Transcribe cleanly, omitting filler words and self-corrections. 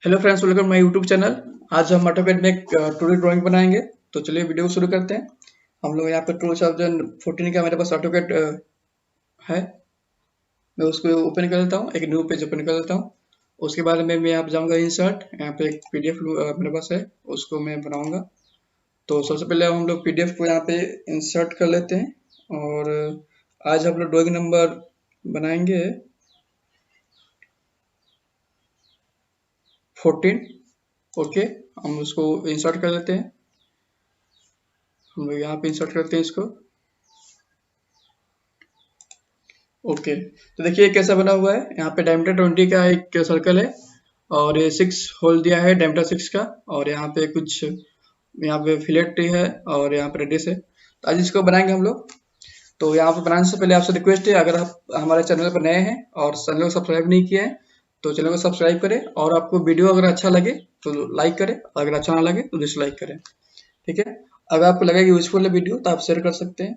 Hello friends, welcome my YouTube channel. आज हम AutoCAD में एक 2D ड्राइंग बनाएंगे। तो चलिए वीडियो को शुरू करते हैं। हम लोग यहाँ पे 2014 का मेरे पास AutoCAD है। मैं उसको ओपन कर लेता हूँ, एक न्यू पेज ओपन कर लेता हूँ। उसके बाद में मैं यहाँ पे जाऊँगा इंसर्ट, यहाँ पे एक PDF मेरे पास है, उसको मैं बनाऊँगा। तो सबसे पहले हम लोग PDF को यहाँ पे इंसर्ट कर लेते हैं। और आज हम लोग ड्राइंग नंबर बनाएंगे 14। ओके, हम उसको इंसर्ट कर लेते हैं। हम लोग यहाँ पे इंसर्ट करते हैं इसको। ओके, तो देखिए कैसा बना हुआ है। यहाँ पे डायमीटर 20 का एक सर्कल है और ये 6 होल दिया है डायमीटर 6 का। और यहाँ पे कुछ यहाँ पे फिलेट है और यहाँ पे रेडियस है। तो आज इसको बनाएंगे हम लोग। तो यहाँ पे बनाने से पहले आपसे रिक्वेस्ट है, अगर आप हमारे चैनल पर नए हैं और चैनल को सब्सक्राइब नहीं किया है तो चैनल को सब्सक्राइब करें। और आपको वीडियो अगर अच्छा लगे तो लाइक करें, अगर अच्छा ना लगे तो डिसलाइक करें। ठीक है, अगर आपको लगे कि यूजफुल है वीडियो तो आप शेयर कर सकते हैं।